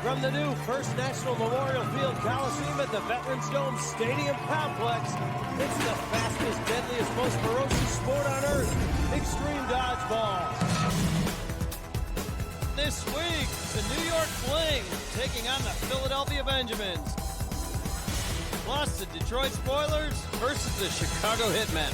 From the new First National Memorial Field Coliseum at the Veterans Dome Stadium Complex, it's the fastest, deadliest, most ferocious sport on earth, Extreme Dodgeball. This week, the New York Bling taking on the Philadelphia Benjamins. Plus, the Detroit Spoilers versus the Chicago Hitmen.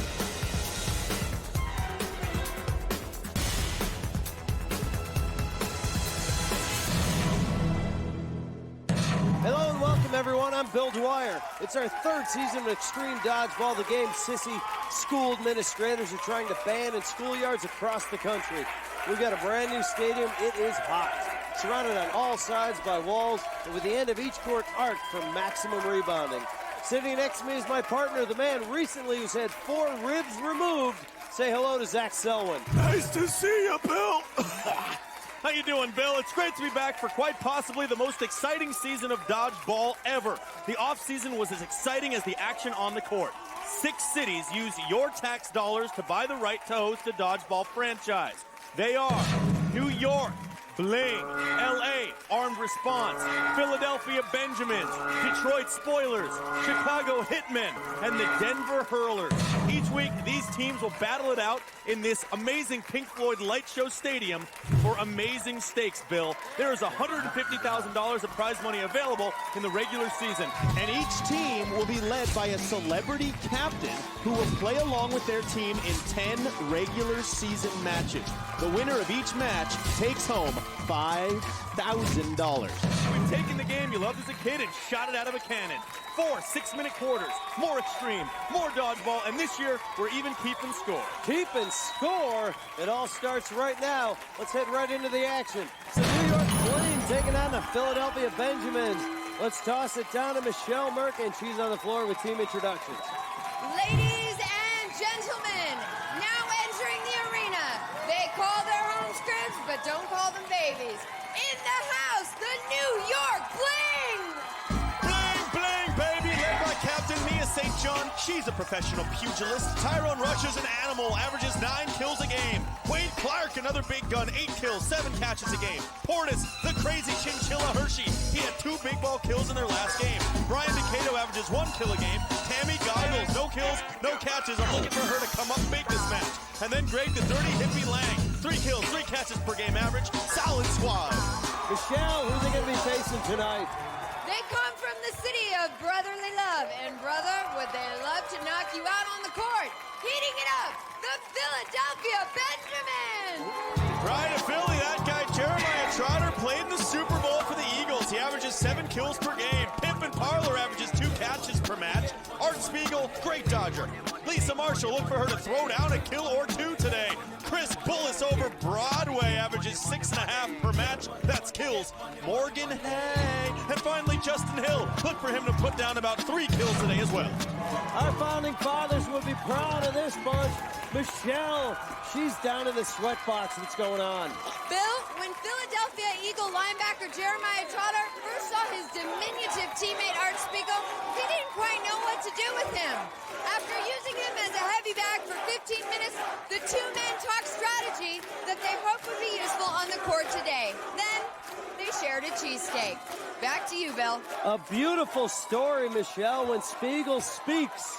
Hello and welcome everyone, I'm Bill Dwyer. It's our third season of Extreme Dodgeball, the game sissy school administrators are trying to ban in schoolyards across the country. We've got a brand new stadium, it is hot. Surrounded on all sides by walls, and with the end of each court arced for maximum rebounding. Sitting next to me is my partner, the man recently who's had 4 ribs removed. Say hello to Zach Selwyn. Nice to see you, Bill. How you doing, Bill? It's great to be back for quite possibly the most exciting season of dodgeball ever. The off-season was as exciting as the action on the court. 6 cities use your tax dollars to buy the right to host a dodgeball franchise. They are New York, Bling, LA, Armed Response, Philadelphia Benjamins, Detroit Spoilers, Chicago Hitmen, and the Denver Hurlers. Each week, these teams will battle it out in this amazing Pink Floyd light show stadium for amazing stakes, Bill. There is $150,000 of prize money available in the regular season. And each team will be led by a celebrity captain who will play along with their team in 10 regular season matches. The winner of each match takes home $5,000. We've taken the game you loved as a kid and shot it out of a cannon. 4 6-minute quarters, more extreme, more dodgeball, and this year we're even keeping score. Keeping score? It all starts right now. Let's head right into the action. It's the New York Bling taking on the Philadelphia Benjamins. Let's toss it down to Michelle Merck, and she's on the floor with team introductions. Ladies and gentlemen, now entering the arena. They call their home scrims, but don't call them babies. In the house, the New York Bling! Captain Mia St. John, she's a professional pugilist. Tyrone Rush is an animal, averages 9 kills a game. Wade Clark, another big gun, 8 kills, 7 catches a game. Portis, the crazy chinchilla Hershey, he had 2 big ball kills in their last game. Brian Decato averages 1 kill a game. Tammy Goggles, no kills, no catches. I'm looking for her to come up big this match. And then Greg the Dirty Hippie Lang, 3 kills, 3 catches per game average. Solid squad. Michelle, who are they going to be facing tonight? They come from the city of brotherly love, and brother, would they love to knock you out on the court. Heating it up, the Philadelphia Benjamins! Right to Philly, that guy Jeremiah Trotter played in the Super Bowl for the Eagles. He averages 7 kills per game. Pimpin' Parlor averages 2 catches per match. Art Spiegel, great dodger. Lisa Marshall, look for her to throw down a kill or 2 today. Chris Bullis over Broadway averages 6.5 per match. That's kills. Morgan Hay. And finally, Justin Hill. Look for him to put down about 3 kills today as well. Our founding fathers would be proud of this bunch. Michelle, she's down in the sweat box. What's going on? Bill, when Philadelphia Eagle linebacker Jeremiah Trotter first saw his diminutive teammate Art Spiegel, he didn't quite know what to do with him. After using him as a heavy bag for 15 minutes, the 2 men talked strategy that they hoped would be useful on the court today. Then, they shared a cheesesteak. Back to you, Bill. A beautiful story, Michelle. When Spiegel speaks,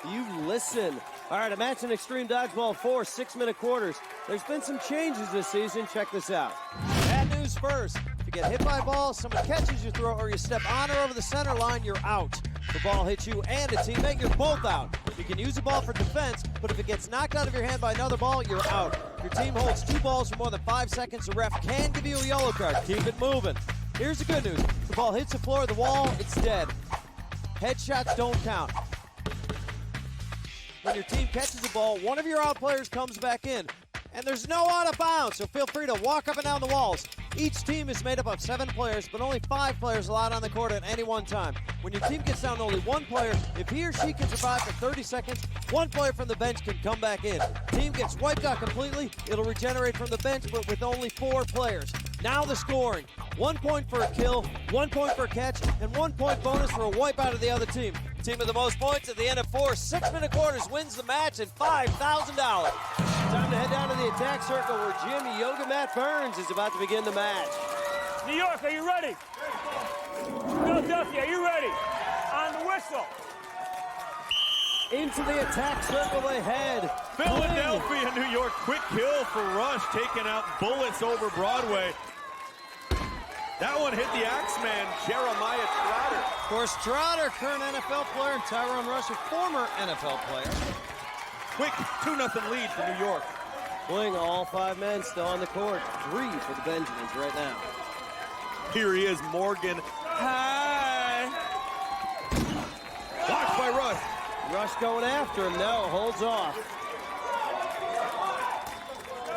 you listen. All right, a match in Extreme Dodgeball 4 6-minute quarters. There's been some changes this season. Check this out. Bad news first. If you get hit by a ball, someone catches your throw, or you step on or over the center line, you're out. If the ball hits you and a teammate, you're both out. You can use the ball for defense, but if it gets knocked out of your hand by another ball, you're out. If your team holds 2 balls for more than 5 seconds, the ref can give you a yellow card. Keep it moving. Here's the good news. If the ball hits the floor of the wall, it's dead. Headshots don't count. When your team catches the ball, one of your out players comes back in. And there's no out of bounds, so feel free to walk up and down the walls. Each team is made up of 7 players, but only 5 players allowed on the court at any one time. When your team gets down to only 1 player, if he or she can survive for 30 seconds, 1 player from the bench can come back in. Team gets wiped out completely, it'll regenerate from the bench, but with only 4 players. Now the scoring. 1 point for a kill, 1 point for a catch, and 1 point bonus for a wipeout of the other team. Team with the most points at the end of 4 6-minute quarters wins the match and $5,000. Time to head down to the attack circle where Jim Yoga Matt Burns is about to begin the match. New York, are you ready? Philadelphia, are you ready? On the whistle. Into the attack circle they head. Philadelphia, New York, quick kill for Rush, taking out bullets over Broadway. That one hit the Axeman, Jeremiah Trotter. Of course, Trotter, current NFL player, and Tyrone Rush, a former NFL player. Quick 2-0 lead for New York. Bling, all 5 men still on the court. 3 for the Benjamins right now. Here he is, Morgan. Hi. Blocked by Rush. Rush going after him. No, holds off.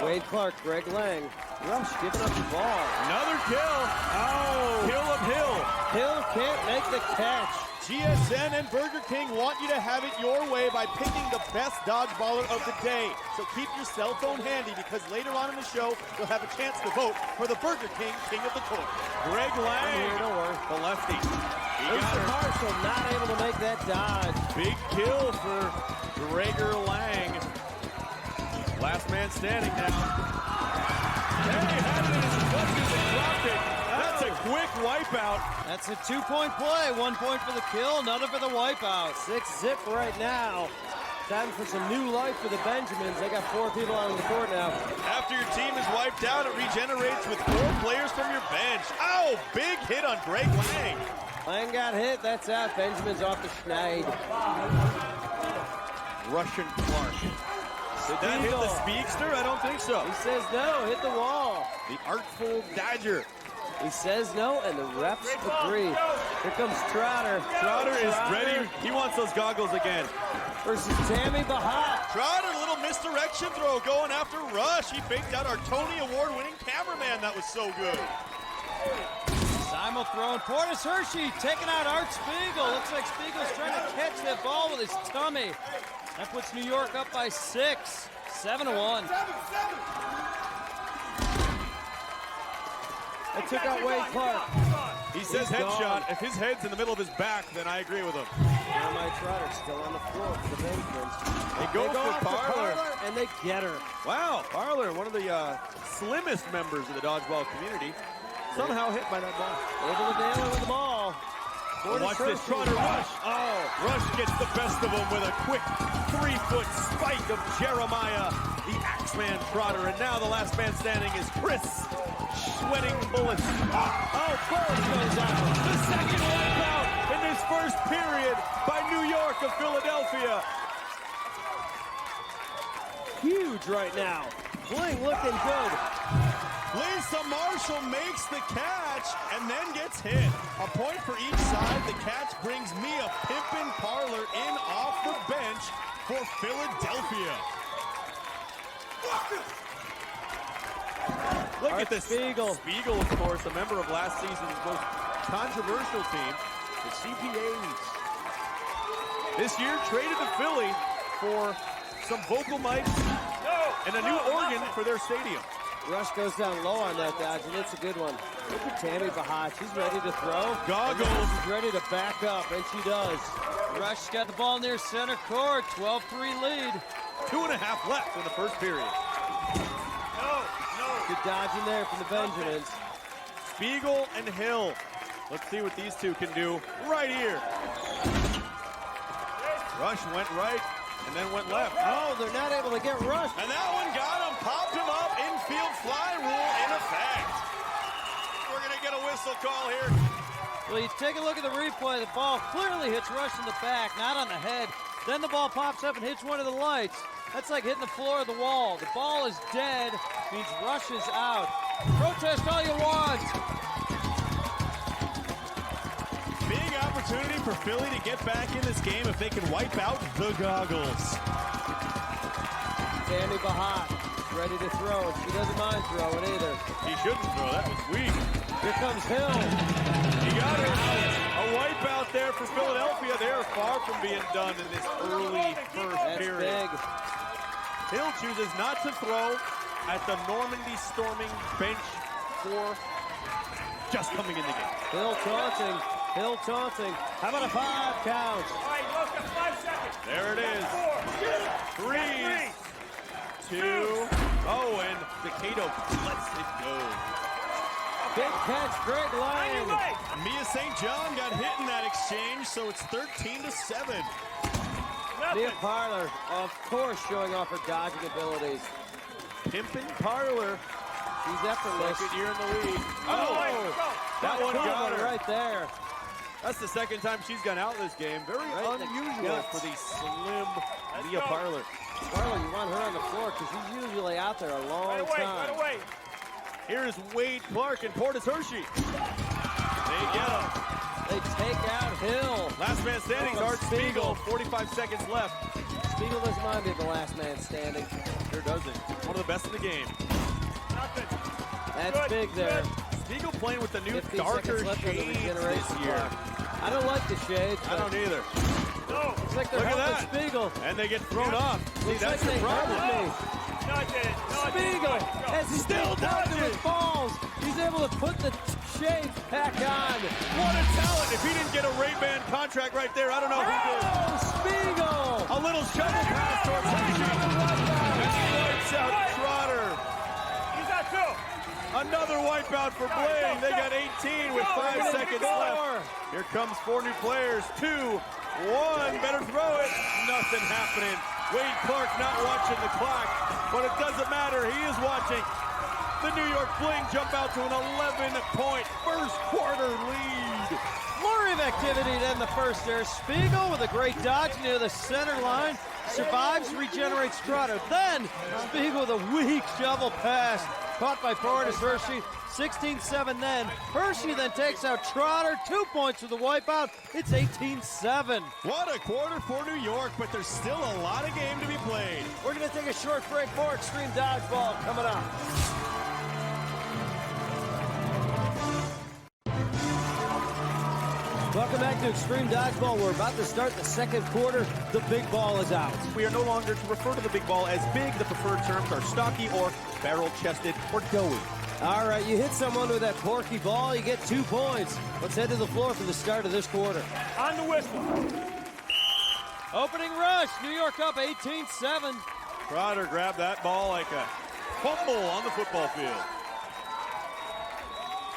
Wade Clark, Greg Lang. Rush giving up the ball. Another kill. Oh. Kill of Hill. Hill can't make the catch. GSN and Burger King want you to have it your way by picking the best dodgeballer of the day. So keep your cell phone handy because later on in the show, you'll have a chance to vote for the Burger King King of the Court. Greg Lang. I'm here, don't worry. The lefty. He got Mr. her. Marshall not able to make that dodge. Big kill for Gregor Lang. Last man standing now. Hey, had it in his clutches and dropped it. That's a quick wipeout. That's a 2-point play. 1 point for the kill, another for the wipeout. 6-zip right now. Time for some new life for the Benjamins. They got 4 people out on the court now. After your team is wiped out, it regenerates with 4 players from your bench. Ow! Big hit on Greg Lang. Lang got hit. That's out. Benjamin's off the schneid. Russian Clark. Did that hit the speedster? I don't think so. He says no. Hit the wall. The artful Dodger. He says no, and the refs agree. Here comes Trotter. Trotter is ready. He wants those goggles again. Versus Tammy Bahat. Trotter, a little misdirection throw going after Rush. He faked out our Tony Award-winning cameraman. That was so good. Simon throwing. Portis Hershey taking out Art Spiegel. Looks like Spiegel's trying to catch that ball with his tummy. That puts New York up by 6. 7-1. They took out Wade Clark. He says headshot. If his head's in the middle of his back, then I agree with him. Jeremiah Trotter still on the floor for the Benjamins. They go for Parler. And they get her. Wow, Parler, one of the slimmest members of the dodgeball community, somehow hit by that ball. Able to nail her with the ball. Watch this, Trotter Rush. Oh, Rush gets the best of him with a quick 3-foot spike of Jeremiah, the Axeman Trotter. And now the last man standing is Chris, sweating bullets. Oh, Burns goes out. The second wipeout in this first period by New York of Philadelphia. Huge right now. Bling looking good. Lisa Marshall makes the catch and then gets hit. A point for each side. The catch brings Mia Pimpin Parler in off the bench for Philadelphia. Look at this. Spiegel. Spiegel, of course, a member of last season's most controversial team, the CPAs. This year traded to Philly for some vocal mics and a new organ for their stadium. Rush goes down low on that dodge, and it's a good one. Look at Tammy Bahat. She's ready to throw. Goggles. She's ready to back up, and she does. Rush's got the ball near center court. 12-3 lead. 2.5 left in the first period. Good dodge in there from the Benjamins. Spiegel and Hill. Let's see what these two can do right here. Rush went right and then went left. Oh, they're not able to get Rush. And that one got him, popped him up, infield fly rule in effect. We're gonna get a whistle call here. Well, you take a look at the replay. The ball clearly hits Rush in the back, not on the head. Then the ball pops up and hits one of the lights. That's like hitting the floor of the wall. The ball is dead, means Rush is out. Protest all you want. Big opportunity for Philly to get back in this game if they can wipe out the goggles. Tammy Bahat ready to throw. She doesn't mind throwing either. He shouldn't throw. That was weak. Here comes Hill. He got it. A wipeout there for Philadelphia. They're far from being done in this early first That's period. big. Hill chooses not to throw at the Normandy storming bench for just coming in the game. Hill taunting. Hill taunting. How about a 5 count? All right, look at 5 seconds. There it is. 3, 2. Oh, and Decato lets it go. Big catch, Greg On Lang. your way. Mia St. John got hit in that exchange, so it's 13-7. Mia Nothing. Parlor, of course, showing off her dodging abilities. Pimpin' Parlor. She's effortless. Second year in the league. Oh, That one got her. right there. That's the second time she's gone out this game. Very Right in the unusual guts. for the slim Let's Mia go. Parlor. Parlor, you want her on the floor because she's usually out there a long Right away, time. right away. Here's Wade Clark and Portis Hershey. They get him. They take out Hill. Last man standing is Oh, Art Spiegel. 45 seconds left. Spiegel doesn't mind being the last man standing. Sure doesn't. One of the best in the game. Nothing. That's Good, big there. good. Spiegel playing with the new 15 darker seconds left on the shades regeneration this year. clock. I don't like the shades. I don't either. No. It's like they're Look at helping that. Spiegel. And they get thrown off. See, Looks that's like the they problem. hurt me. No, I didn't. No, I didn't. Spiegel, Go. as he Still still down to dodging. his balls, he's able to put the shades back on. What a talent. If he didn't get a Ray-Ban contract right there, I don't know who did. Oh, Spiegel! A little shovel pass towards Hershey. And he wipes out Trotter. He's got two. Another wipeout for Bling. They got 18 with 5 seconds left. Here comes 4 new players. 2, 1. Better throw it. Nothing happening. Wade Clark not watching the clock, but it doesn't matter. He is watching. The New York Bling jump out to an 11-point first quarter lead. Flurry of activity to end the first there. Spiegel with a great dodge near the center line. Survives, regenerates Trotter. Then Spiegel with a weak shovel pass. Caught by Portis Hershey. 16-7 then. Hershey then takes out Trotter. 2 points for the wipeout. It's 18-7. What a quarter for New York, but there's still a lot of game to be played. We're going to take a short break for Extreme Dodgeball coming up. Welcome back to Extreme Dodgeball. We're about to start the second quarter. The big ball is out. We are no longer to refer to the big ball as big. The preferred terms are stocky or barrel-chested or doughy. All right, you hit someone with that porky ball, you get 2 points. Let's head to the floor for the start of this quarter. On the whistle. Opening rush, New York up 18-7. Trotter grabbed that ball like a fumble on the football field.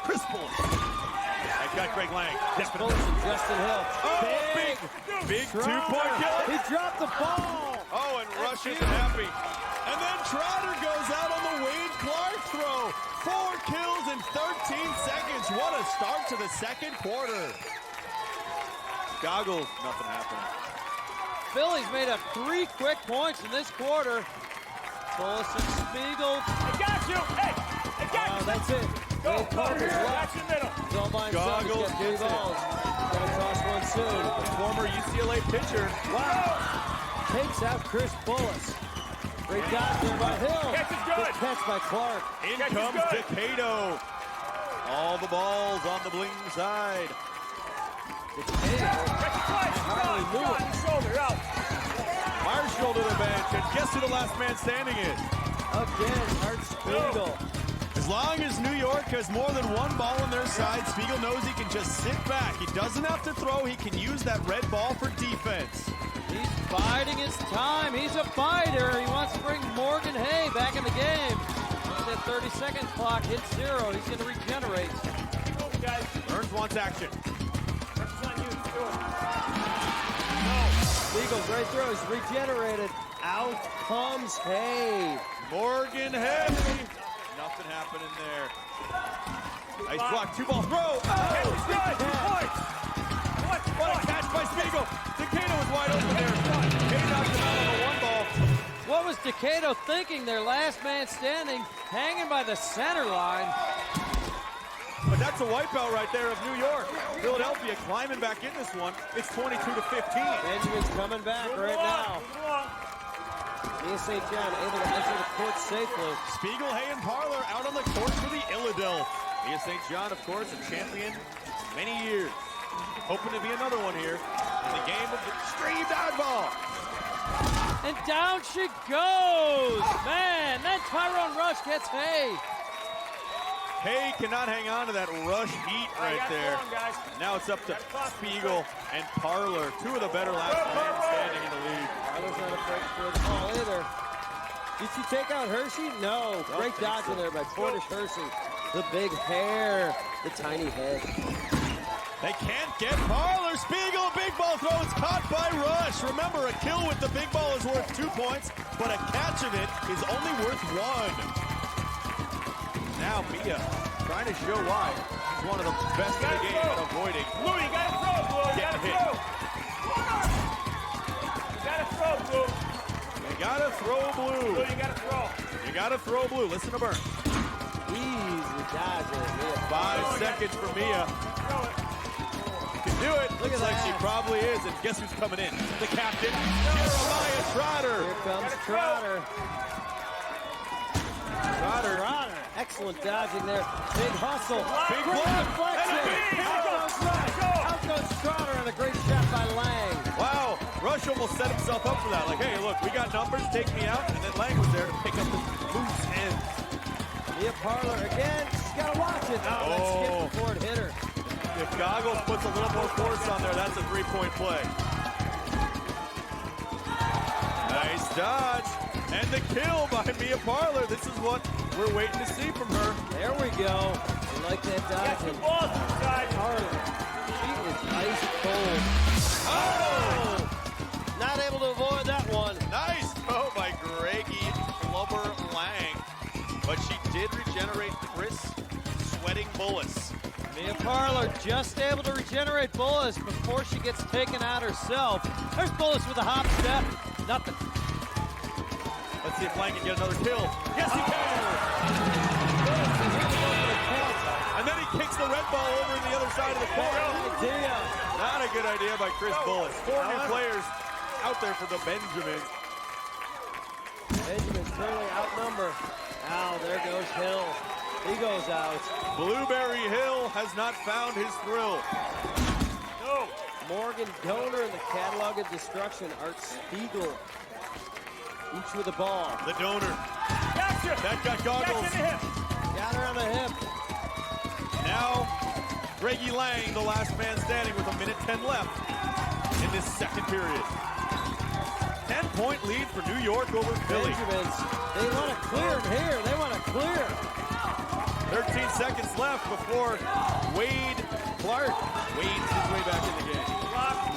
Chris Bullis. I've got Greg Lang. Bullis and Justin Hill. Oh, big Trotter. 2-point kill. He dropped the ball. Oh, and Rush huge. isn't happy. And then Trotter goes out on the Wade Clark throw. 4 kills in 13 seconds. What a start to the second quarter. Goggles, nothing happening. Phillies made up 3 quick points in this quarter. Bullis and Spiegel. I got you. Hey, I got you. That's it. Go, Wade go. Clark is That's left. the middle. He's all by himself. He's Goggles got 3 gets it. balls. Gonna toss one soon. Former UCLA pitcher. Wow. Takes out Chris Bullis. Great dodge there by Hill. Catch is good. Catch by Clark. In Catch is comes good. Decado. All the balls on the Bling side. Catch it twice. Hardly knew it. Your shoulder out. Marshall to the bench, and guess who the last man standing is? Again, Art Spiegel. As long as New York has more than 1 ball on their side, Spiegel knows he can just sit back. He doesn't have to throw. He can use that red ball for defense. He's biding his time. He's a fighter. He wants to bring Morgan Hay back in the game. Once that 30-second clock hits 0, he's going to regenerate. Move, guys. Burns wants action. Pressure on you. Do it. Spiegel, great throw. He's regenerated. Out comes Hay. Morgan Hay. Nothing happening there. Nice block, 2-ball throw. Catch Oh, is good. 2 points. what a catch by Spiegel. Decado was wide open there. Hay knocked him out on the 1-ball. What was Decado thinking? Their last man standing, hanging by the center line. But that's a wipeout right there of New York. Philadelphia climbing back in this one. It's 22-15. Benjamin's coming back Move right along. now. Move along. Mia St. John able to enter the court safely. Spiegel, Hay, and Parlor out on the court for the Illadelph. Mia St. John, of course, a champion many years. Hoping to be another one here in the game of Extreme Dodgeball. And down she goes. Man, that Tyrone Rush gets Hay. Hay cannot hang on to that rush heat right there. Long, guys. Now it's up to Spiegel and Parlor, 2 of the better last men standing in the league. Parlor's not afraid to throw the ball either. Did she take out Hershey? No. Great think dodge so. in there by Portis Hershey. The big hair, the tiny head. They can't get Parlor. Spiegel, big ball throw. It's caught by Rush. Remember, a kill with the big ball is worth 2 points, but a catch of it is only worth 1. Now Mia trying to show why she's one of the best in the game at avoiding. Blue, you gotta throw, Blue. You gotta hit. throw. You gotta throw, Blue. You gotta throw Blue. Blue, you gotta throw. You gotta throw Blue. Listen to Burn. Easy dodging. 5 seconds for Mia. Throw it. Can do it. Look Looks at like that. she probably is. And guess who's coming in? The captain, Jeremiah Trotter. Here comes Trotter. Trotter. Excellent dodging there. Big hustle. Big Great block. deflection. And a big Out goes Rush. Out goes Trotter, and a great shot by Lang. Wow, Rush almost set himself up for that. Like, hey, look, we got numbers, take me out. And then Lang was there to pick up the loose ends. Mia Parlor again. She's got to watch it. Oh, that skipped before it hit her. If Goggles puts a little more force on there, that's a 3-point play. Nice dodge. And the kill by Mia Parlor. This is what we're waiting to see from her. There we go. I like that Get the dodging. ball inside. Parlor. She is ice cold. Oh! Not able to avoid that one. Nice throw by Greggy Flubber Lang. But she did regenerate Chris Sweating Bullis. Mia Parlor just able to regenerate Bullis before she gets taken out herself. There's Bullis with a hop step. Nothing. Let's see if Lang can get another kill. Yes, he can! And then he kicks the red ball over in the other side of the court. Idea. Not a good idea by Chris Bullis. 4 new players out there for the Benjamins. Benjamin's currently outnumbered. Now there goes Hill. He goes out. Blueberry Hill has not found his thrill. No. Morgan Donor in the catalog of destruction. Art Spiegel. Each with a ball. The donor. Gotcha. That got Goggles. Gotcha in the hip. Got her on the hip. Now, Greggy Lang, the last man standing with 1:10 left in this second period. 10-point lead for New York over Philly. Benjamins. They want to clear him here. They want to clear. 13 seconds left before Wade Clark wades his way back in the game.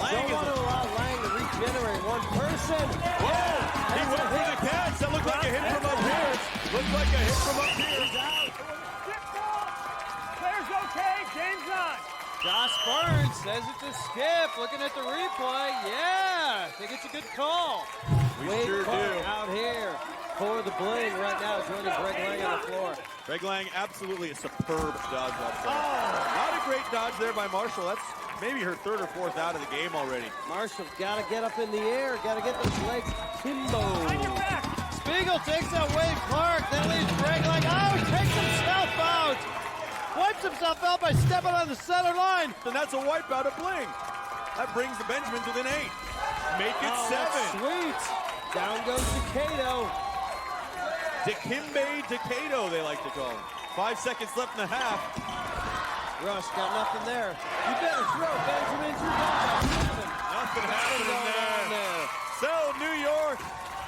Lang Don't want to is allow Lang to regenerate one person. whoa! He went for the catch. That looked like a hit from up here. Looked like a hit from up here. Skip ball. Players okay. Game's on. Josh Burns says it's a skip. Looking at the replay. Yeah, I think it's a good call. We Wade sure Clark do. out here for the Bling right now, joining Greg Lang on the floor. Greg Lang, absolutely a superb dodge up there. Not a great dodge there by Marshall. That's maybe her 3rd or 4th out of the game already. Marshall's got to get up in the air. Got to get those legs kimbo. On your back. Spiegel takes out Wade Clark. That leaves Greg Lang. Oh, he takes himself out. Wipes himself out by stepping on the center line. And that's a wipeout of Bling. That brings the Benjamins within 8. Make it 7. That's sweet. Down goes Decato. Dikembe Decato, they like to call him. 5 seconds left in the half. Rush got nothing there. You better throw, Benjamin. You're nothing. Nothing happening there. So, New York,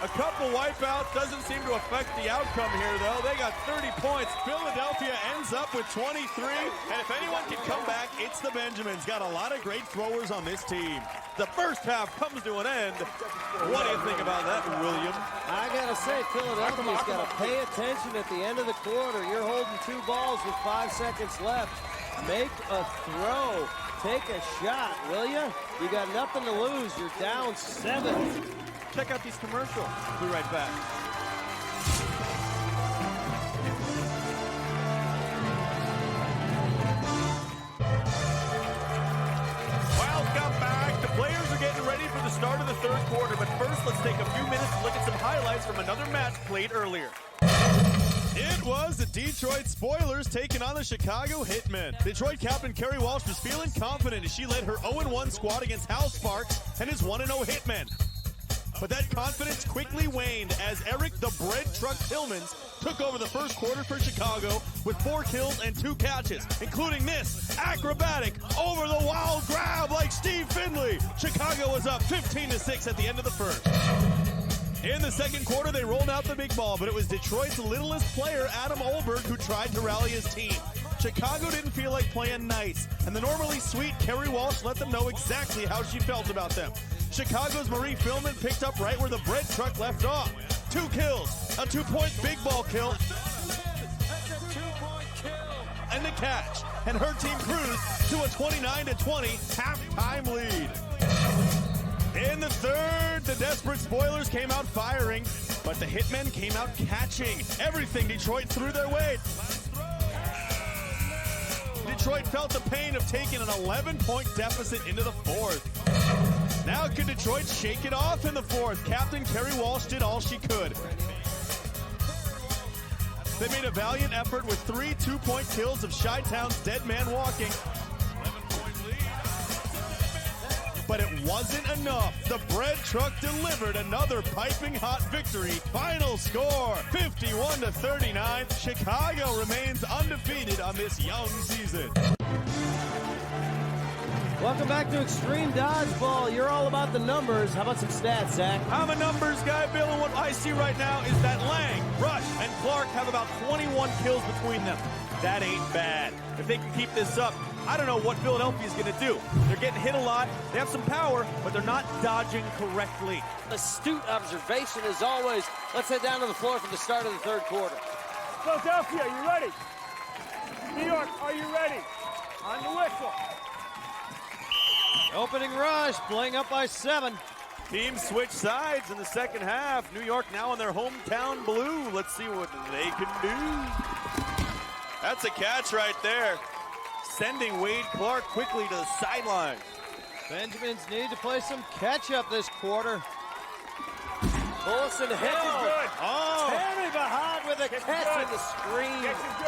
a couple wipeouts. Doesn't seem to affect the outcome here, though. They got 30 points. Philadelphia ends up with 23. And if anyone can come back, it's the Benjamins. Got a lot of great throwers on this team. The first half comes to an end. What do you think about that, William? I got to say, Philadelphia's got to pay attention at the end of the quarter. You're holding 2 balls with 5 seconds left. Make a throw. Take a shot, will you? You got nothing to lose. You're down 7. Check out these commercials. Be right back. Welcome back. The players are getting ready for the start of the 3rd quarter, but first let's take a few minutes to look at some highlights from another match played earlier. It was the Detroit Spoilers taking on the Chicago Hitmen. Detroit captain Kerry Walsh was feeling confident as she led her 0-1 squad against Hal Sparks and his 1-0 Hitmen. But that confidence quickly waned as Eric the Bread Truck Tillmans took over the first quarter for Chicago with 4 kills and 2 catches, including this acrobatic over the wild grab like Steve Finley. Chicago was up 15-6 at the end of the first. In the second quarter, they rolled out the big ball, but it was Detroit's littlest player, Adam Olberg, who tried to rally his team. Chicago didn't feel like playing nice, and the normally sweet Kerry Walsh let them know exactly how she felt about them. Chicago's Marie Philman picked up right where the bread truck left off. 2 kills, a 2-point big ball kill, and a catch, and her team cruised to a 29-20 halftime lead. In the third, the desperate spoilers came out firing, but the Hitmen came out catching everything Detroit threw their way. Detroit felt the pain of taking an 11-point deficit into the fourth. Now can Detroit shake it off in the fourth? Captain Kerry Walsh did all she could. They made a valiant effort with 3 2-point kills of Chi-Town's dead man walking. But it wasn't enough. The bread truck delivered another piping hot victory. Final score, 51-39. Chicago remains undefeated on this young season. Welcome back to Extreme Dodgeball. You're all about the numbers. How about some stats, Zach? I'm a numbers guy, Bill, and what I see right now is that Lang, Rush, and Clark have about 21 kills between them. That ain't bad. If they can keep this up, I don't know what Philadelphia's going to do. They're getting hit a lot. They have some power, but they're not dodging correctly. Astute observation as always. Let's head down to the floor for the start of the third quarter. Philadelphia, you ready? New York, are you ready? On the whistle. Opening rush, Bling up by 7. Teams switch sides in the second half. New York now in their hometown blue. Let's see what they can do. That's a catch right there. Sending Wade Clark quickly to the sideline. Benjamins need to play some catch-up this quarter. Bullison Hill. Good. Oh, Tammy Bahad with a catch in the screen.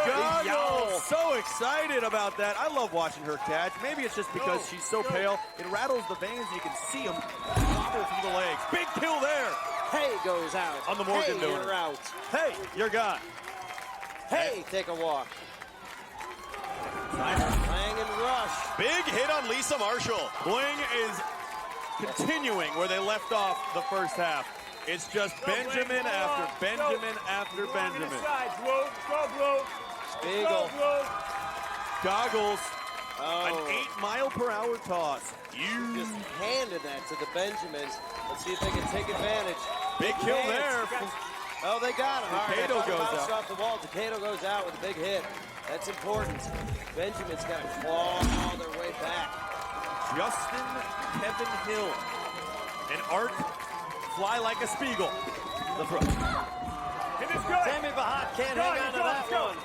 God, The yowl. so excited about that. I love watching her catch. Maybe it's just because she's so pale. It rattles the veins. You can see them wobble through the legs. Big kill there. Hey goes out. On the Morgan hey, donor. you're out. Hey, you're gone. Hey, take a walk. Lang and Rush. Big hit on Lisa Marshall. Bling is continuing where they left off the first half. It's just Benjamin after Benjamin after Benjamin. Go, Blue. Spiegel. Go, Blue. Goggles. Oh. An 8-mile-per-hour toss. Just handed that to the Benjamins. Let's see if they can take advantage. Big kill there. Oh, they got him. All right, Decato goes bounced out. off the wall. Decato goes out with a big hit. That's important. Benjamin's got to claw their way back. Justin Kevin Hill. And Art fly like a Spiegel. The throw. It is good. Tammy Bahad can't hang on to that one.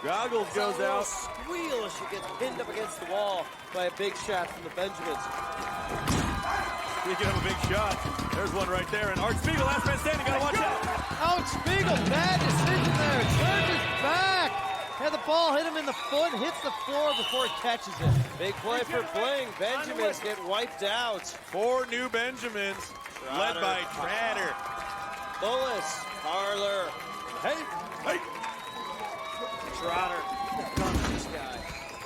Goggles goes out. Squeal as she gets pinned up against the wall by a big shot from the Benjamins. Speaking of a big shot, there's one right there. And Art Spiegel, last man standing, gotta watch out. Out Spiegel, bad decision there. Charges back. Had the ball hit him in the foot, hits the floor before he catches it. Big play for Bling. Benjamins get wiped out. 4 new Benjamins, led by Trader. Bullis, Parler. Hey, Trotter. This guy.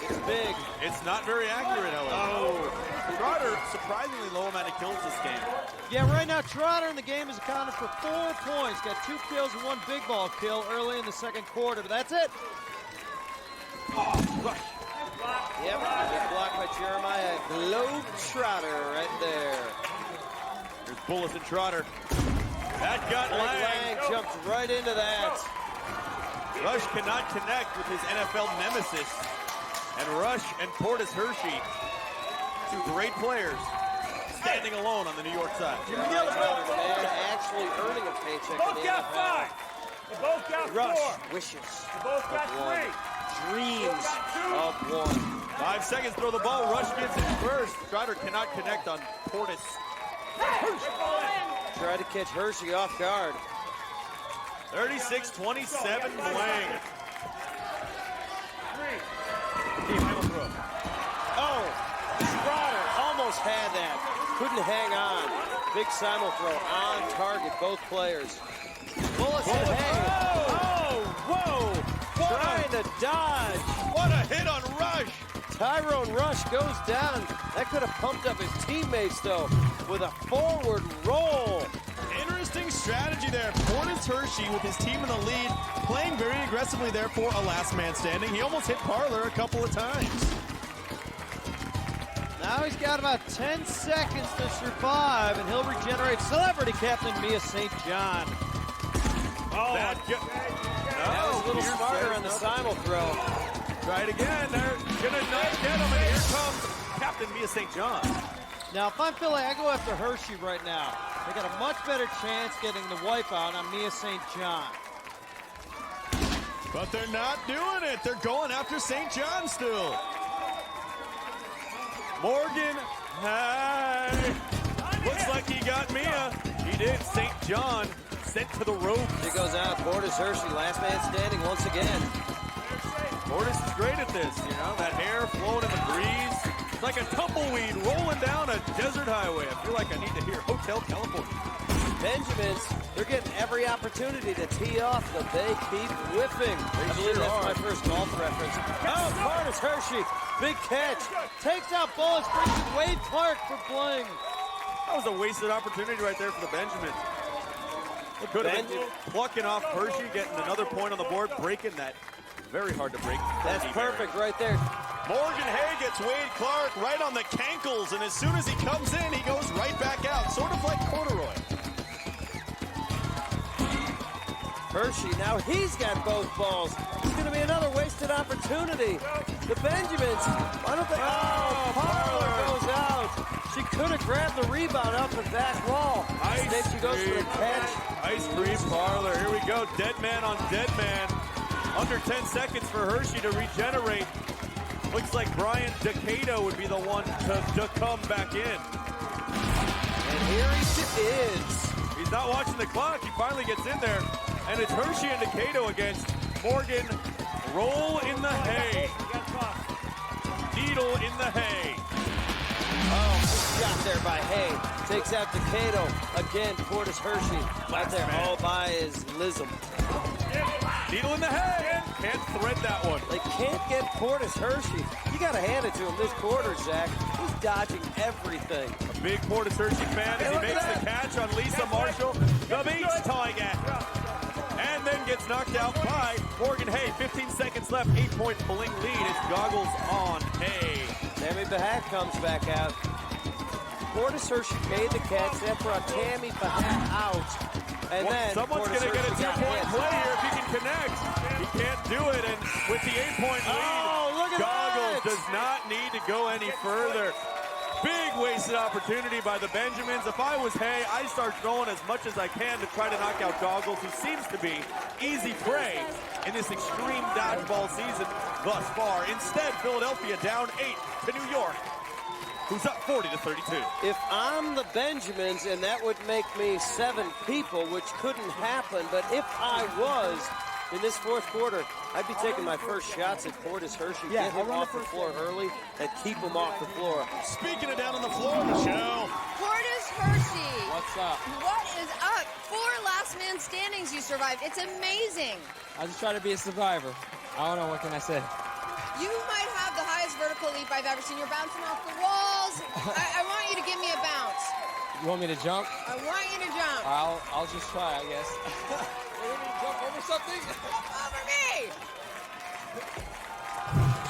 It's big. It's not very accurate, however. Oh. Trotter, surprisingly low amount of kills this game. Yeah, right now Trotter in the game is accounted for 4 points. Got 2 kills and 1 big ball kill early in the second quarter, but that's it. Rush. Yep, big block by Jeremiah. Globetrotter right there. Here's Bullis and Trotter. That got Lang Lang. jumped right into that. Rush cannot connect with his NFL nemesis. And Rush and Portis Hershey, 2 great players, standing alone on the New York side. Man, actually earning a paycheck Both in the got NFL. 5. They both got 4. Rush wishes They both got of 1. 3. Dreams of 1. 5 seconds, throw the ball. Rush gets it first. Trotter cannot connect on Portis. Tried to catch Hershey off guard. 36-27 Bling. 3. Final throw. Oh, Trotter almost had that. Couldn't hang on. Big simul throw on target, both players. Bullets in hang. Oh, whoa. Trying to dodge. What a hit on Rush. Tyrone Rush goes down. That could have pumped up his teammates, though, with a forward roll. In interesting strategy there. Portis Hershey with his team in the lead, playing very aggressively there for a last man standing. He almost hit Parlor a couple of times. Now he's got about 10 seconds to survive, and he'll regenerate celebrity captain Mia St. John. Oh, that was a little smarter on the simul throw. Try it again. They're gonna not get him, and here comes Captain Mia St. John. Now, if I'm Philly, I go after Hershey right now. They got a much better chance getting the wipeout on Mia St. John. But they're not doing it. They're going after St. John still. Morgan, hey. Looks like he got Mia. He did. St. John sent to the ropes. She goes out. Portis Hershey, last man standing once again. Portis is great at this, you know, that hair flowing in the breeze. It's like a tumbleweed rolling down a desert highway. I feel like I need to hear Hotel California. Benjamins, they're getting every opportunity to tee off, but they keep whiffing. I believe that's my first golf reference. Oh, Portis Hershey, big catch. Takes out Bullets, brings in Wade Clark for Bling. That was a wasted opportunity right there for the Benjamins. Could have been plucking off Hershey, getting another point on the board, breaking that. Very hard to break. That's perfect right there. Morgan Hay gets Wade Clark right on the cankles, and as soon as he comes in, he goes right back out, sort of like corduroy. Hershey, now he's got both balls. It's going to be another wasted opportunity. The Benjamins, why don't they? Oh, Parlor goes out. She could have grabbed the rebound up the back wall. Instead, she goes for the catch. Ice cream Parlor. Here we go. Dead man on dead man. Under 10 seconds for Hershey to regenerate. Looks like Brian Decato would be the one to come back in. And here he is. He's not watching the clock. He finally gets in there. And it's Hershey and Decato against Morgan. Roll in the hay. Needle in the hay. Oh, good shot there by Hay. Takes out Decato. Again, Portis Hershey. Right there, all by his lism. Needle in the hay. Can't thread that one. They can't get Portis Hershey. You got to hand it to him this quarter, Zach. He's dodging everything. A big Portis Hershey fan as he makes the catch on Lisa Marshall. The Beach Tiger. And then gets knocked out by Morgan Hay. 15 seconds left, 8-point Bling lead. It's goggles on Hay. Tammy Bahat comes back out. Portis Hershey made the catch. That brought Tammy Bahat out. And then someone's going to get a 2-point play here if he can connect. He can't do it, and with the 8-point lead, Goggles does not need to go any further. Big wasted opportunity by the Benjamins. If I was Hay, I'd start throwing as much as I can to try to knock out Goggles, who seems to be easy prey in this extreme dodgeball season thus far. Instead, Philadelphia down 8 to New York, who's up 40-32. If I'm the Benjamins, and that would make me 7 people, which couldn't happen, but if I was in this fourth quarter, I'd be taking my first shots at Portis Hershey, get him off the floor early, and keep him off the floor. Speaking of down on the floor, Michelle. Portis Hershey. What's up? What is up? 4 last man standings you survived. It's amazing. I just try to be a survivor. I don't know, what can I say? You might have the highest vertical leap I've ever seen. You're bouncing off the walls. I want you to give me a bounce. You want me to jump? I want you to jump. I'll just try, I guess. You want me to jump over something? Jump over me.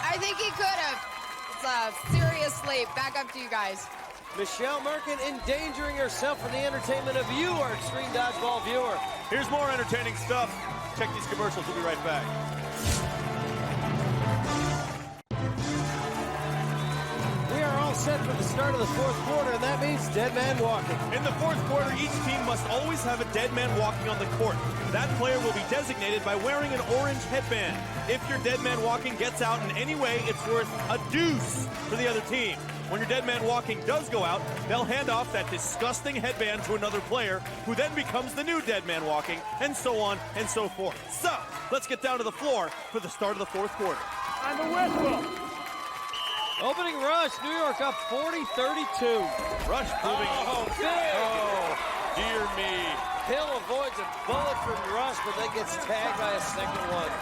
I think he could have. It's a serious leap. Back up to you guys. Michelle Merkin endangering herself for the entertainment of you, our Extreme Dodgeball viewer. Here's more entertaining stuff. Check these commercials. We'll be right back. Set for the start of the fourth quarter, and that means dead man walking. In the fourth quarter, each team must always have a dead man walking on the court. That player will be designated by wearing an orange headband. If your dead man walking gets out in any way, it's worth a deuce for the other team. When your dead man walking does go out, they'll hand off that disgusting headband to another player, who then becomes the new dead man walking, and so on and so forth. So, let's get down to the floor for the start of the fourth quarter. On the whistle. Opening rush, New York up 40-32. Rush proving. Big. Oh, dear me. Hill avoids a bullet from Rush, but then gets tagged by a second one.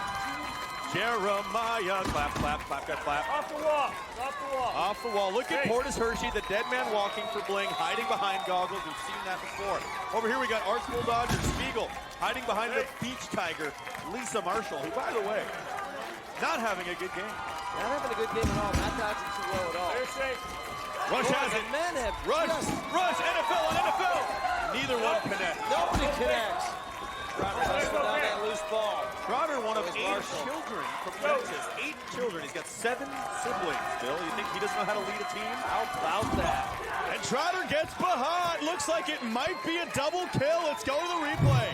Jeremiah. Clap, clap, clap, clap, clap. Off the wall. Off the wall. Off the wall. Look at Hey. Portis Hershey, the dead man walking for Bling, hiding behind goggles. We've seen that before. Over here we got Arsenal Dodger Spiegel hiding behind the beach tiger, Lisa Marshall, who, by the way, not having a good game. Not having a good game at all. Not dodging too low at all. They're safe. Rush Boy, has the it. men have Rush, just... rush, NFL on NFL. Neither one connects. Nobody connects. Trotter hustled down that loose ball. Trotter, one of It was 8 Marshall. children from Texas. 8 children. He's got 7 siblings, Bill. You think he doesn't know how to lead a team? How about that? And Trotter gets Bahat. Looks like it might be a double kill. Let's go to the replay.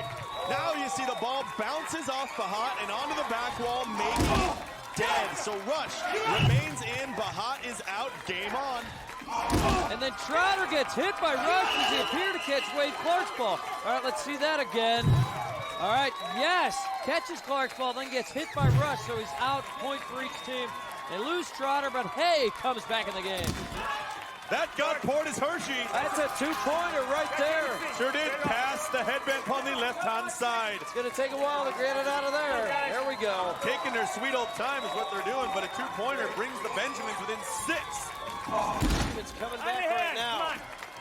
Now you see the ball bounces off Bahat and onto the back wall, maybe dead. So Rush remains in. Bahat is out. Game on. And then Trotter gets hit by Rush as he appeared to catch Wade Clark's ball. All right, let's see that again. All right, yes, catches Clark's ball, then gets hit by Rush, so he's out, point for each team. They lose Trotter, but hey, comes back in the game. That got Portis Hershey. That's a two-pointer right there. Sure did pass the headband on the left-hand side. It's going to take a while to get it out of there. There we go. Taking their sweet old time is what they're doing, but a two-pointer brings the Benjamins within 6. It's coming On the back right hand. now. Come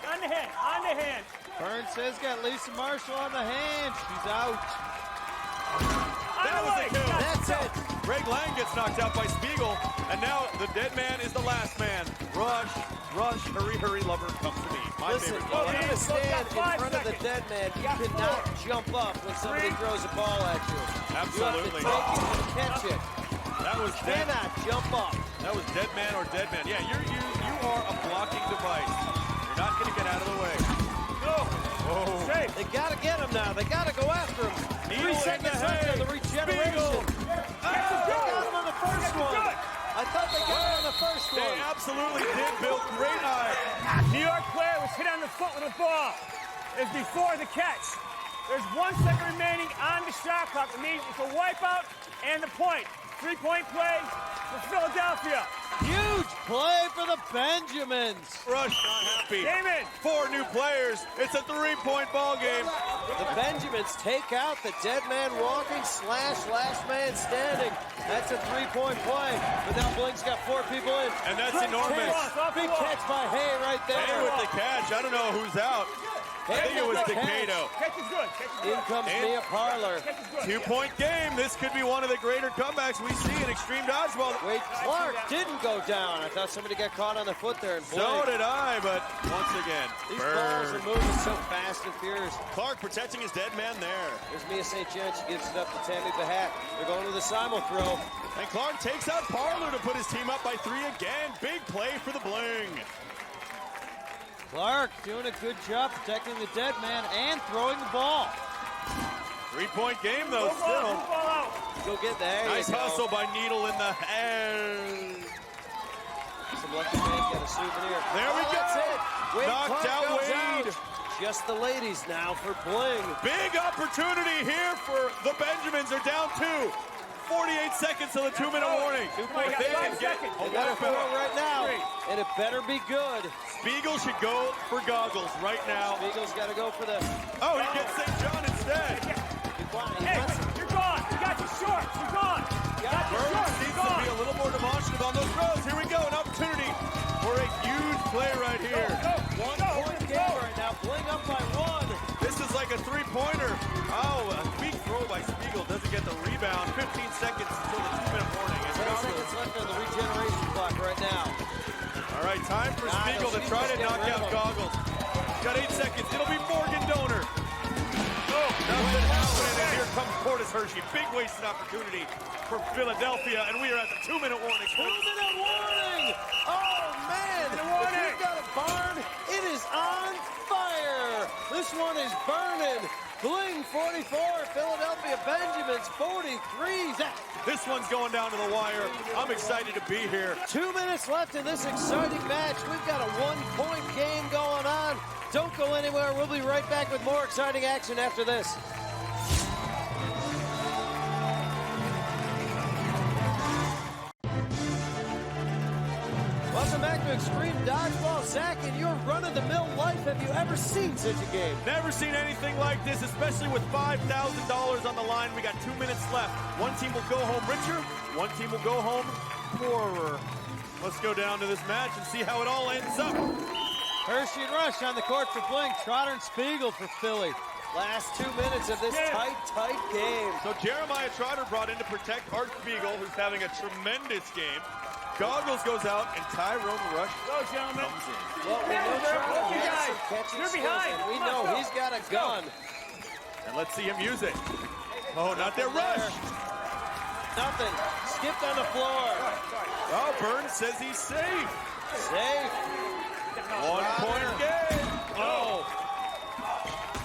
on. On the hand. On the hand. Burns says got Lisa Marshall on the hand. She's out. That was a kill. That's it. Greg Lang gets knocked out by Spiegel, and now the dead man is the last man. Rush, rush, hurry, hurry, lover, come to me. My Listen, favorite you call. got to stand in 5 front of the seconds. dead man. You got cannot 4. jump up when somebody 3. throws a ball at you. Absolutely. You have to take it and catch it. That was dead. Cannot jump up. That was dead man or dead man. Yeah, you are a blocking device. You're not going to get out of the way. Go. Oh. Safe. They got to get him now. They got to go after him. Needle 3 in seconds the left hay. of the regeneration. Spiegel. They got him on the first Good. one. I thought they got him on the first They one. absolutely did, Bill. Great eye. New York player was hit on the foot with a ball. It's before the catch. There's 1 second remaining on the shot clock. It means it's a wipeout and the point. 3-point play for Philadelphia. Huge play for the Benjamins. Rush not happy. Game in. 4 new players. It's a 3-point ball game. The Benjamins take out the dead man walking / last man standing. That's a 3-point play. But now Bling's got 4 people in. And that's enormous. Big catch by Hay right there. Hey with the catch. I don't know who's out. I think it was Decado. Catch is good. Catch is In good. comes Mia Parlor. Catch is good. 2-point game. This could be one of the greater comebacks we see in Extreme Dodgeball. Wade Clark didn't go down. I thought somebody got caught on the foot there. And So did I, but once again, these balls are moving so fast and furious. Clark protecting his dead man there. There's Mia St. John. She gives it up to Tammy Bahat. They're going to the simul throw. And Clark takes out Parlor to put his team up by 3 again. Big play for the Bling. Clark doing a good job protecting the dead man and throwing the ball. 3-point game though Go ball, still. go ball out. Go get there. Nice hustle by Needle in the head. Some lucky man's got a souvenir. There we go. That's it. Wade Knocked Clark out goes Wade. out. Just the ladies now for Bling. Big opportunity here for the Benjamins. They're down 2. 48 seconds till the 2-minute warning. Come on, you If they got can 5 get seconds. a They got a wipeout. throw right now, and it better be good. Spiegel should go for goggles right now. Eagles got to go for the. Oh, he gets St. John instead. Hey, you're gone. You got your shorts. You're gone. You got your Burns shorts. needs You're to gone. be a little more demonstrative on those throws. Here we go, an opportunity for a huge play right here. One point game right now. Bling up by 1. This is like a 3-pointer. Oh, a weak throw by Spiegel. Doesn't get the rebound. 15 seconds until the 2-minute warning. 10 seconds left on the regeneration clock right now. All right, time for Nah, Spiegel to she's try just to getting knock rid out of him. goggles. Got 8 seconds. It'll be Morgan Donor. Nothing happening, and here comes Portis Hershey. Big wasted opportunity for Philadelphia, and we are at the 2-minute warning. 2-minute warning! Oh, man! If you've got a barn, it is on fire! This one is burning! Bling 44, Philadelphia Benjamins 43. This one's going down to the wire. I'm excited to be here. 2 minutes left in this exciting match. We've got a 1-point game going on. Don't go anywhere. We'll be right back with more exciting action after this. Welcome back back to Extreme Dodgeball. Zach, in your run-of-the-mill life, have you ever seen such a game? Never seen anything like this, especially with $5,000 on the line. We got 2 minutes left. One team will go home richer, one team will go home poorer. Let's go down to this match and see how it all ends up. Hershey and Rush on the court for Bling. Trotter and Spiegel for Philly. Last 2 minutes of this tight game. So Jeremiah Trotter brought in to protect Art Spiegel, who's having a tremendous game. Goggles goes out, and Tyrone Rush Go, gentlemen. comes in. Well, we know Trotter You're has behind. some catching You're skills, behind. and we Come on, know go. he's got a gun. And let's see him use it. Oh, not there, Rush. Nothing. Skipped on the floor. Oh, Burns says he's safe. Safe. 1 point game. Oh,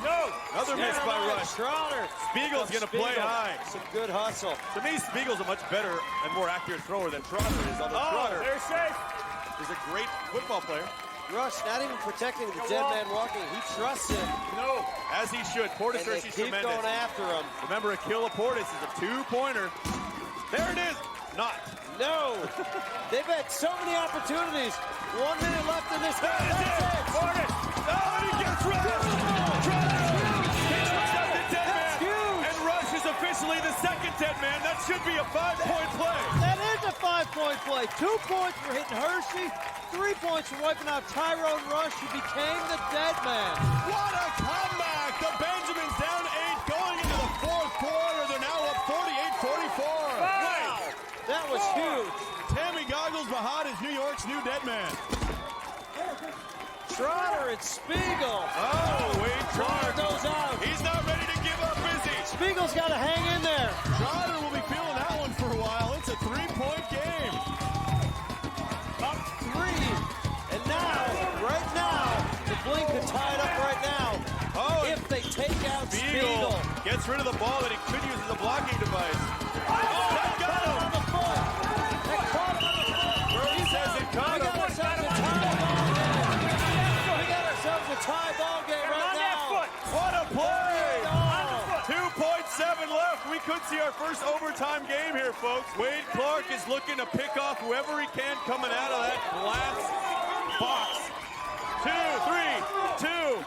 No. another miss by Rush. Trotter. Spiegel's going to play Spiegel. high. Some good hustle. To me, Spiegel's a much better and more accurate thrower than Trotter is, although Trotter They're safe. is a great football player, Rush not even protecting the dead man walking. He trusts him. No. as he should. Portis And they Hershey's keep tremendous. going after him. Remember, Akila Portis is a 2-pointer. There it is. Not. No. They've had so many opportunities. 1 minute left in this game. That's it. Portis. Oh, and he gets Rush. That's huge. And Rush is officially the second dead man. That should be a 5-point play. That is a 5-point play. 2 points for hitting Hershey. 3 points for wiping out Tyrone Rush, who became the dead man. What a comeback! The Benjamins down 8 going into the fourth quarter. They're now up 48-44. Wow. That was huge. Tammy Goggles Bahad is New York's new dead man. Trotter and Spiegel. Oh, Wade Trotter Trotter. goes out. He's not ready to give up, is he? Spiegel's got to hang in there. Trotter will be feeling that one for a while. It's a 3-point game. Up 3. And now, right now, the Bling could tie it up right now. Oh, If they take out Spiegel Spiegel. gets rid of the ball that he could use as a blocking device. Oh, that got him on the foot. That caught him on the foot. Brody says it caught We him. got ourselves a tie ball game. We got ourselves a tie ball game On right that now. foot. What a play! On the foot. 2.7 left. We could see our first overtime game here, folks. Wade Clark is looking to pick off whoever he can coming out of that glass box. 2, 3, 2.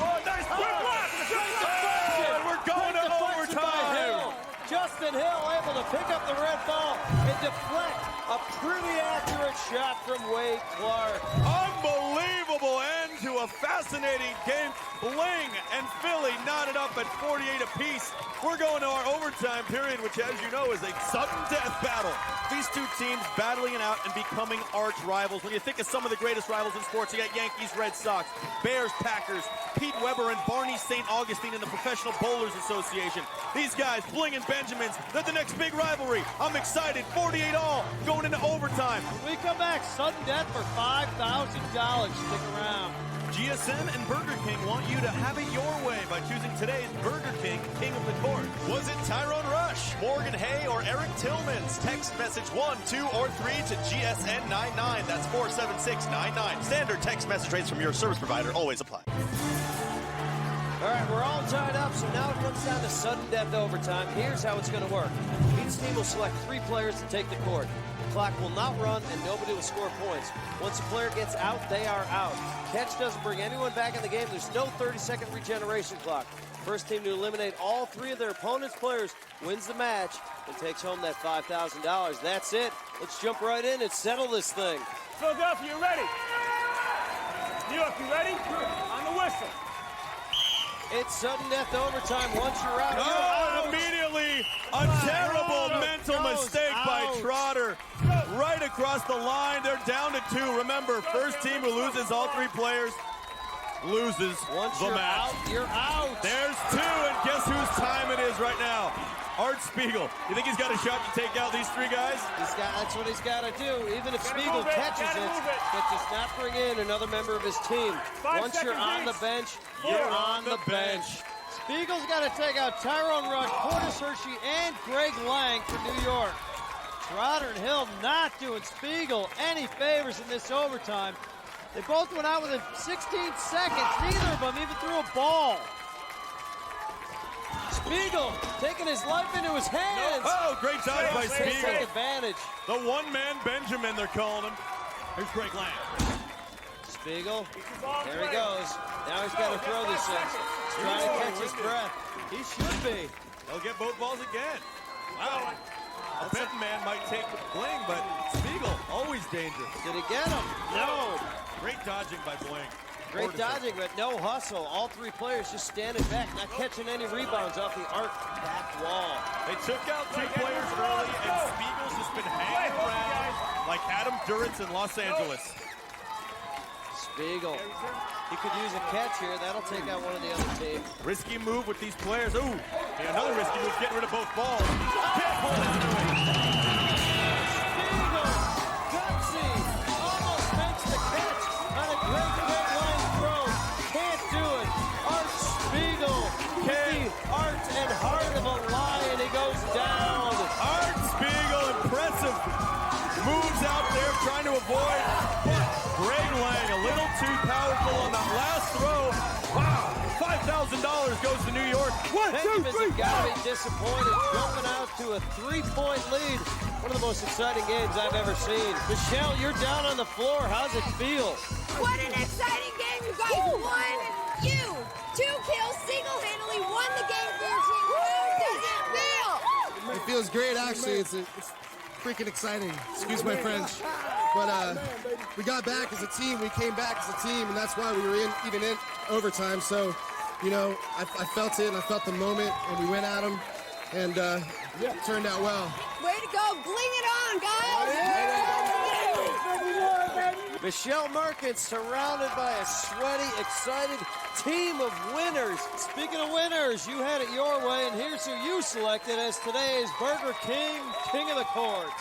Oh, nice quick block! Oh, and we're going to Deflection by overtime. Hill. Justin Hill able to pick up the red ball and deflect a pretty accurate shot from Wade Clark. Unbelievable end to a fascinating game. Bling and Philly knotted up at 48 apiece. We're going to our overtime period, which, as you know, is a sudden death battle. These two teams battling it out and becoming arch rivals. When you think of some of the greatest rivals in sports, you got Yankees, Red Sox, Bears, Packers, Pete Weber and Barney St. Augustine in the Professional Bowlers Association. These guys, Bling and Benjamins, they're the next big rivalry. I'm excited. 48 all going into overtime. When we come back, sudden death for $5,000. Stick around. GSN and Burger King want you to have it your way by choosing today's Burger King King of the Court. Was it Tyrone Rush, Morgan Hay, or Eric Tillmans? Text message 1, 2, or 3 to GSN 99. That's 47699. Standard text message rates from your service provider always apply. All right, we're all tied up, so now it comes down to sudden death overtime. Here's how it's going to work. Each team will select 3 players to take the court. The clock will not run, and nobody will score points. Once a player gets out, they are out. Catch doesn't bring anyone back in the game. There's no 30-second regeneration clock. First team to eliminate all 3 of their opponent's players wins the match and takes home that $5,000. That's it. Let's jump right in and settle this thing. Philadelphia, you ready? New York, you ready? On the whistle. It's sudden death overtime. Once you're out, you're Oh, out. immediately a terrible mental Goes mistake by out. Trotter. Right across the line. They're down to 2. Remember, first team who loses all 3 players loses Once the you're match. out, you're out. There's 2, and guess whose time it is right now? Art Spiegel. You think he's got a shot to take out these 3 guys? That's what he's got to do. Even if Gotta Spiegel move it, catches gotta it, move it. it does not bring in another member of his team. 5 Once you're seconds on the each. bench, 4. you're on the bench. Spiegel's got to take out Tyrone Rush, Portis Hershey, and Greg Lang for New York. Trotter and Hill not doing Spiegel any favors in this overtime. They both went out within 16 seconds. Neither of them even threw a ball. Spiegel taking his life into his hands. Oh, great dodge by Can't take Spiegel. advantage. The one-man Benjamin, they're calling him. Here's Greg Lang. Spiegel, there he goes. Now he's got to throw this thing. He's trying to catch his breath. He should be. He'll get both balls again. Wow. A betting man might take Bling, but Spiegel, always dangerous. Did he get him? No. Great dodging by Bling. Great dodging, but no hustle. All three players just standing back, not catching any rebounds off the arc back wall. They took out two players early, and Spiegel's just been hanging around like Adam Duritz in Los Angeles. Spiegel. He could use a catch here. That'll take out one of the other team. Risky move with these players. Ooh, and another risky move, getting rid of both balls. Can't pull it out of it. Spiegel, gutsy, almost makes the catch on a great line throw. Can't do it. Art Spiegel, the art and heart of a lion. He goes down. Art Spiegel, impressive moves out there, trying to avoid. Greg Lang, a little too powerful on that last throw. Wow, $5,000 goes to New York. Benjamin's got to be disappointed, jumping out to a 3-point lead. One of the most exciting games I've ever seen. Michelle, you're down on the floor. How's it feel? What an exciting game. You guys won. You, 2 kills, single-handedly won the game for your team. How does it feel? It feels great, actually. It's freaking exciting. Excuse my French. But we got back as a team. We came back as a team, and that's why we were even in overtime. So, you know, I felt it, and I felt the moment, and we went at them, and it turned out well. Way to go. Bling it on, guys. Michelle Merkins surrounded by a sweaty, excited team of winners. Speaking of winners, you had it your way, and here's who you selected as today's Burger King King of the Court.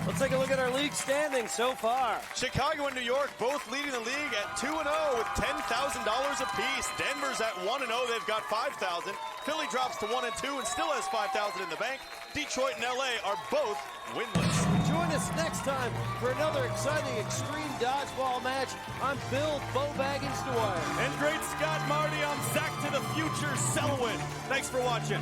Let's take a look at our league standings so far. Chicago and New York both leading the league at 2-0 with $10,000 apiece. Denver's at 1-0. They've got $5,000. Philly drops to 1-2 and still has $5,000 in the bank. Detroit and LA are both winless. Join us next time for another exciting Extreme Dodgeball match. I'm Bill Bo Baggins Dwyer. And great Scott Marty on Sack to the Future Selwyn. Thanks for watching.